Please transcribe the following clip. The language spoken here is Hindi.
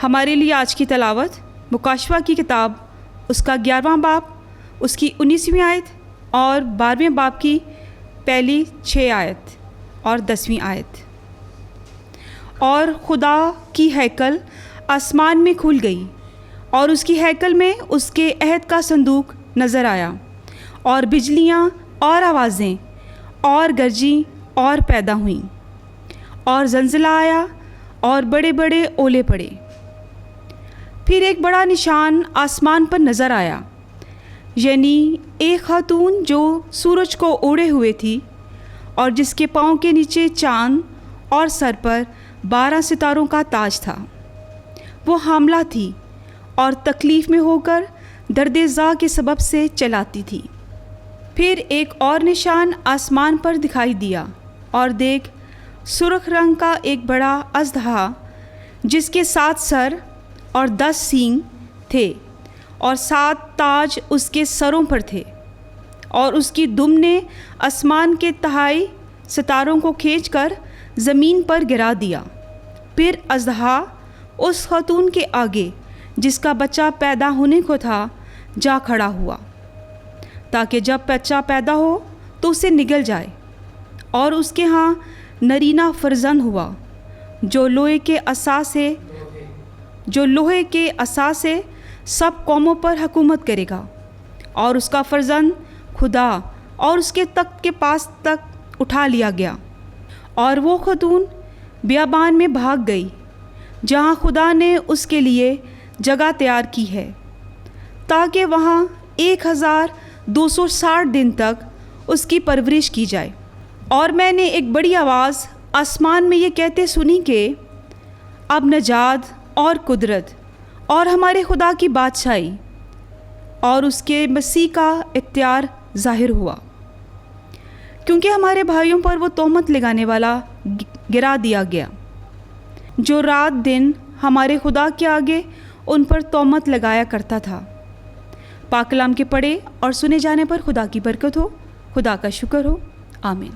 हमारे लिए आज की तलावत मुकाशवा की किताब उसका 11वां बाब, उसकी 19वीं आयत और 12वें बाब की पहली 6 आयत और 10वीं आयत। और खुदा की हैकल आसमान में खुल गई और उसकी हैकल में उसके अहद का संदूक नज़र आया, और बिजलियाँ और आवाज़ें और गरजी और पैदा हुईं, और जंजिला आया और बड़े बड़े ओले पड़े। फिर एक बड़ा निशान आसमान पर नज़र आया, यानी एक खातून जो सूरज को ओढ़े हुए थी और जिसके पाँव के नीचे चाँद और सर पर 12 सितारों का ताज था। वो हामला थी और तकलीफ़ में होकर दर्द-ए-ज़ा के सबब से चलाती थी। फिर एक और निशान आसमान पर दिखाई दिया, और देख, सुर्ख रंग का एक बड़ा अजदहा जिसके 7 सर और 10 सींग थे और 7 ताज उसके सरों पर थे, और उसकी दुम ने आसमान के तहाई सितारों को खींचकर ज़मीन पर गिरा दिया। फिर अजदहा उस खातून के आगे जिसका बच्चा पैदा होने को था जा खड़ा हुआ, ताकि जब बच्चा पैदा हो तो उसे निगल जाए। और उसके यहाँ नरीना फर्जंद हुआ जो लोहे के असा से सब कौमों पर हुकूमत करेगा, और उसका फर्जंद खुदा और उसके तख्त के पास तक उठा लिया गया। और वो खातून बियाबान में भाग गई जहाँ खुदा ने उसके लिए जगह तैयार की है, ताकि वहाँ 1260 दिन तक उसकी परवरिश की जाए। और मैंने एक बड़ी आवाज़ आसमान में ये कहते सुनी कि अब नजात और कुदरत और हमारे खुदा की बादशाही और उसके मसीह का इख्तियार ज़ाहिर हुआ, क्योंकि हमारे भाइयों पर वो तोहमत लगाने वाला गिरा दिया गया जो रात दिन हमारे खुदा के आगे उन पर तोहमत लगाया करता था। पाक कलाम के पढ़े और सुने जाने पर खुदा की बरकत हो। खुदा का शुक्र हो। आमीन।